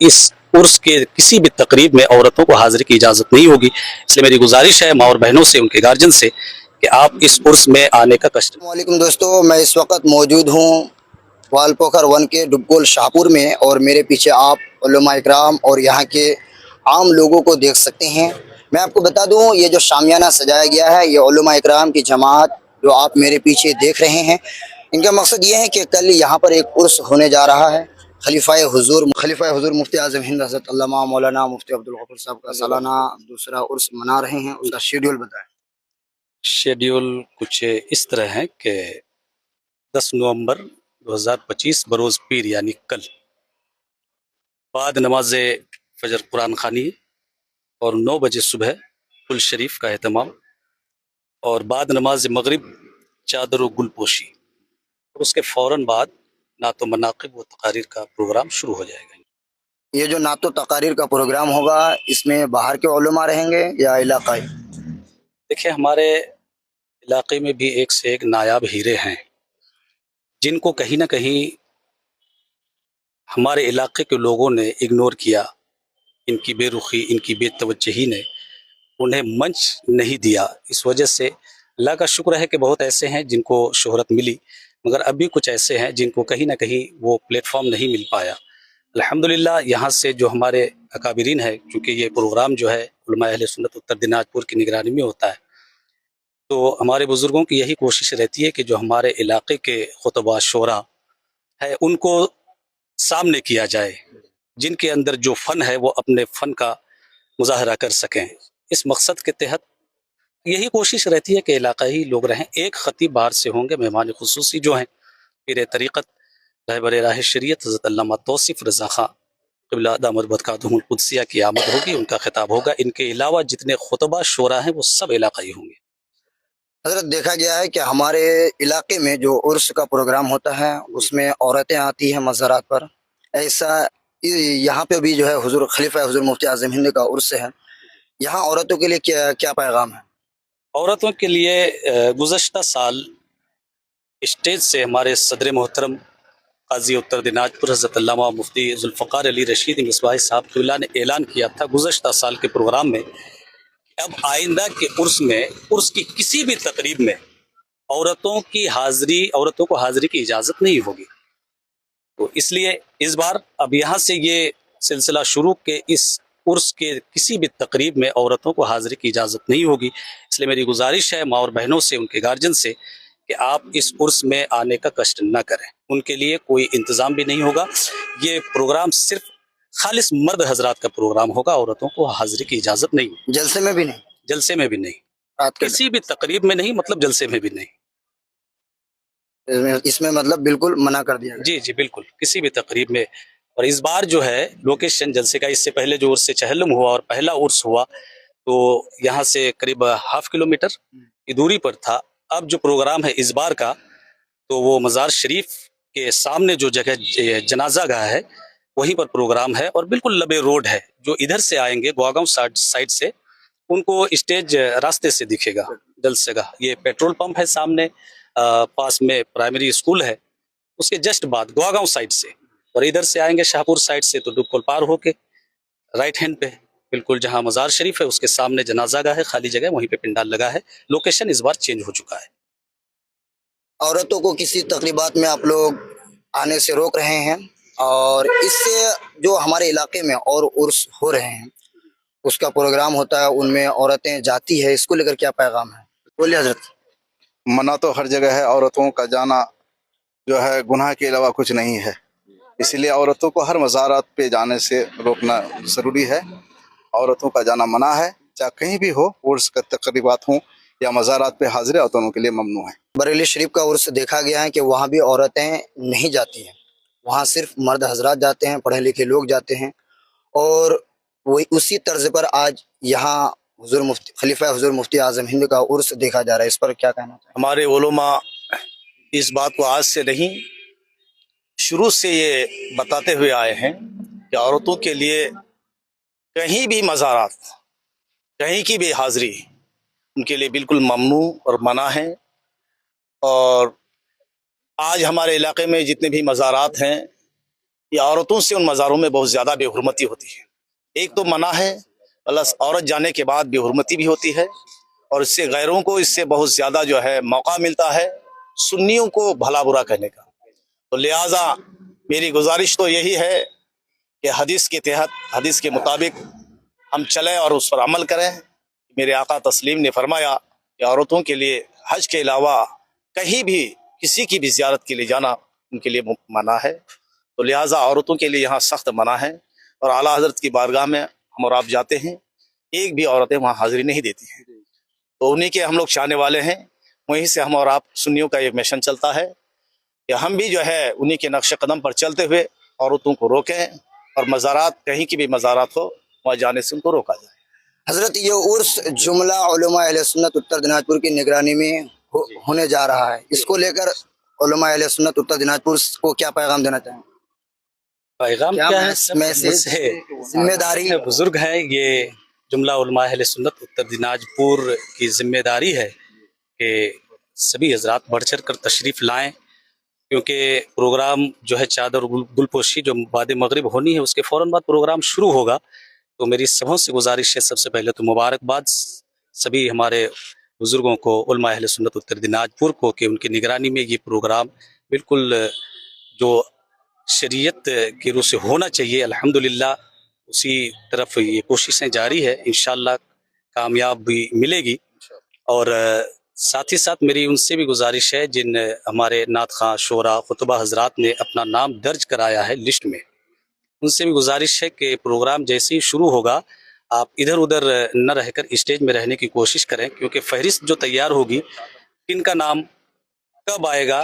इस उर्स के किसी भी तकरीब में औरतों को हाजिरी की इजाज़त नहीं होगी। इसलिए मेरी गुजारिश है माँ और बहनों से, उनके गार्जियन से, कि आप इस उर्स में आने का कष्ट। वालेकुम दोस्तों, मैं इस वक्त मौजूद हूँ वालपोखर वन के डुबगोल शाहपुर में, और मेरे पीछे आप उलमा इकराम और यहाँ के आम लोगों को देख सकते हैं। मैं आपको बता दूँ, ये जो शामियाना सजाया गया है, ये उलमा इकराम की जमात जो आप मेरे पीछे देख रहे हैं, इनका मकसद ये है कि कल यहाँ पर एक उर्स होने जा रहा है। खलीफा हुजूर मुफ्ती आज़म हिंद हज़रत अल्लामा मौलाना मुफ्ती अब्दुल गफूर साहब का सालाना दूसरा उर्स मना रहे हैं। उसका शेड्यूल बताएं। शेड्यूल कुछ इस तरह है कि 10 नवंबर 2025 बरोज़ पीर यानी कल, बाद नमाज फजर कुरान खानी और 9 बजे सुबह कुल शरीफ का एहतमाम, और बाद नमाज मगरिब चादर व गुलपोशी, और उसके फ़ौरन बाद नातो मनाक़िब व तकारीर का प्रोग्राम शुरू हो जाएगा। ये जो नातो तकारीर का प्रोग्राम होगा, इसमें बाहर के उलमा रहेंगे या इलाकाई? देखिए, हमारे इलाके में भी एक से एक नायाब हीरे हैं, जिनको कहीं ना कहीं हमारे इलाके के लोगों ने इग्नोर किया। इनकी बेरुखी, इनकी बेतवज्जही ने उन्हें मंच नहीं दिया। इस वजह से अल्लाह का शुक्र है कि बहुत ऐसे हैं जिनको शोहरत मिली, मगर अभी कुछ ऐसे हैं जिनको कहीं ना कहीं वो प्लेटफॉर्म नहीं मिल पाया। अल्हम्दुलिल्लाह, यहाँ से जो हमारे अकाबिरीन है, क्योंकि ये प्रोग्राम जो है उलमा अहले सुन्नत उत्तर दिनाजपुर की निगरानी में होता है, तो हमारे बुज़ुर्गों की यही कोशिश रहती है कि जो हमारे इलाके के खुतबा शोरा है, उनको सामने किया जाए, जिनके अंदर जो फ़न है वो अपने फ़न का मुज़ाहरा कर सकें। इस मकसद के तहत यही कोशिश रहती है कि इलाकाई लोग रहें। एक ख़तीब बाहर से होंगे, मेहमान खुसूसी जो हैं पीर तरीक़त रहबर राह शरीयत हज़रत अल्लामा तौसीफ़ रज़ा ख़ां क़िबला दामद बरकातुहुल क़ुद्सिया की आमद होगी, उनका खिताब होगा। इनके अलावा जितने खुतबा शोरा हैं वो सब इलाकाई होंगे। हजरत, देखा गया है कि हमारे इलाके में जो उर्स का प्रोग्राम होता है, उसमें औरतें आती हैं मज़ारात पर। ऐसा यहाँ पे भी जो है हुजूर खलीफा हुजूर मुफ्ती आज़म हिंद का उर्स है। यहाँ औरतों के लिए क्या क्या पैगाम है? औरतों के लिए गुज़श्ता साल स्टेज से हमारे सदर मोहतरम काजी उत्तर दिनाजपुर हज़रत अल्लामा मुफ्ती ज़ुल्फ़कार अली रशीद मिसबाह साहब क़िबला ने ऐलान किया था गुज़श्ता साल के प्रोग्राम में, अब आइंदा के उर्स में, उर्स की किसी भी तकरीब में औरतों को हाजिरी की इजाज़त नहीं होगी। तो इसलिए इस बार अब यहाँ से ये सिलसिला शुरू के इस उर्स के किसी भी तकरीब में औरतों को हाजिरी की इजाज़त नहीं होगी। इसलिए मेरी गुजारिश है माँ और बहनों से, उनके गार्जियन से, कि आप इस उर्स में आने का कष्ट न करें। उनके लिए कोई इंतज़ाम भी नहीं होगा। ये प्रोग्राम सिर्फ खालिस मर्द हजरात का प्रोग्राम होगा, औरतों को हाजिरी की इजाज़त नहीं। जलसे में भी नहीं? जलसे में भी नहीं, रात के किसी भी तकरीब में नहीं, मतलब जलसे में भी नहीं। इसमें मतलब बिल्कुल मना कर दिया गया। जी जी बिल्कुल, किसी भी तकरीब में। और इस बार जो है लोकेशन जलसे का, इससे पहले जो उर्स चहलम हुआ और पहला उर्स हुआ, तो यहाँ से करीब हाफ किलोमीटर की दूरी पर था। अब जो प्रोग्राम है इस बार का, तो वो मज़ार शरीफ के सामने जो जगह जनाजा गाह है, वहीं पर प्रोग्राम है, और बिल्कुल लबे रोड है। जो इधर से आएंगे गोगांव साइड से, उनको स्टेज रास्ते से दिखेगा जलसे गाह। ये पेट्रोल पंप है सामने, पास में प्राइमरी स्कूल है, उसके जस्ट बाद गोगांव साइड से। और इधर से आएंगे शाहपुर साइड से, तो डुबकोल पार होके राइट हैंड पे बिल्कुल जहां मज़ार शरीफ है उसके सामने जनाजा गाह है, खाली जगह, वहीं पे पिंडाल लगा है। लोकेशन इस बार चेंज हो चुका है। औरतों को किसी तकरीबात में आप लोग आने से रोक रहे हैं, और इससे जो हमारे इलाके में और उर्स हो रहे हैं, उसका प्रोग्राम होता है, उनमें औरतें जाती है, इसको लेकर क्या पैगाम है? बोलिए हजरत। मना तो हर जगह है, औरतों का जाना जो है गुनाह के अलावा कुछ नहीं है। इसलिए औरतों को हर मज़ारात पे जाने से रोकना ज़रूरी है। औरतों का जाना मना है, चाहे कहीं भी हो, उर्स का तकरीबात हों या मज़ारात पे हाजिर औरतों के लिए ममनू है। बरेली शरीफ का उर्स देखा गया है कि वहाँ भी औरतें नहीं जाती हैं, वहाँ सिर्फ मर्द हजरात जाते हैं, पढ़े लिखे लोग जाते हैं। और वही उसी तर्ज पर आज यहाँ हुजूर मुफ्ती खलीफा हुजूर मुफ्ती आज़म हिंद का उर्स देखा जा रहा है। इस पर क्या कहना चाहिए? हमारे उलमा इस बात को आज से नहीं, शुरू से ये बताते हुए आए हैं कि औरतों के लिए कहीं भी मज़ारात, कहीं की भी हाज़िरी उनके लिए बिल्कुल ममनू और मना है। और आज हमारे इलाके में जितने भी मज़ारात हैं, ये औरतों से उन मज़ारों में बहुत ज़्यादा बेहुरमती होती है। एक तो मना है, प्लस औरत जाने के बाद बेहुरमती भी होती है, और इससे गैरों को इससे बहुत ज़्यादा जो है मौका मिलता है सुन्नियों को भला बुरा कहने का। तो लिहाजा मेरी गुजारिश तो यही है कि हदीस के तहत, हदीस के मुताबिक हम चलें और उस पर अमल करें। मेरे आका तस्लीम ने फरमाया कि औरतों के लिए हज के अलावा कहीं भी किसी की भी ज़ियारत के लिए जाना उनके लिए मना है। तो लिहाजा औरतों के लिए यहाँ सख्त मना है, और आला हज़रत की बारगाह में हम और आप जाते हैं, एक भी औरतें वहाँ हाज़िरी नहीं देती हैं। तो उन्हीं के हम लोग चाहने वाले हैं। वहीं से हम और आप सुन्नियों का एक मिशन चलता है कि हम भी जो है उन्हीं के नक्श कदम पर चलते हुए औरतों को रोकें, और मज़ारात कहीं की भी मज़ारात हो वहाँ जाने से उनको रोका जाए। हजरत ये उर्स जुमला उलमा अहले सुन्नत उत्तर दिनाजपुर की निगरानी में होने जा रहा है, इसको लेकर उलमा अहले सुन्नत उत्तर दिनाजपुर को क्या पैगाम देना चाहेंगे? पैगाम क्या क्या है? मैसेज, जिम्मेदारी? बुजुर्ग है, ये जुमला उलमा अहले सुन्नत उत्तर दिनाजपुर की जिम्मेदारी है कि सभी हजरात बढ़ चढ़ कर तशरीफ़ लाएं, क्योंकि प्रोग्राम जो है चादर गुलपोशी जो बाद मगरिब होनी है उसके फ़ौरन बाद प्रोग्राम शुरू होगा। तो मेरी सबों से गुजारिश है, सबसे पहले तो मुबारकबाद सभी हमारे बुज़ुर्गों को, उलमा अहले सुन्नत उत्तर दिनाजपुर को, कि उनकी निगरानी में ये प्रोग्राम बिल्कुल जो शरीयत की रूह से होना चाहिए, अल्हम्दुलिल्लाह उसी तरफ ये कोशिशें जारी है। इंशाअल्लाह कामयाबी मिलेगी। और साथ ही साथ मेरी उनसे भी गुजारिश है, जिन हमारे नात खां, शोरा, खुतबा हजरात ने अपना नाम दर्ज कराया है लिस्ट में, उनसे भी गुजारिश है कि प्रोग्राम जैसे ही शुरू होगा आप इधर उधर न रहकर स्टेज में रहने की कोशिश करें, क्योंकि फहरिस्त जो तैयार होगी किन का नाम कब आएगा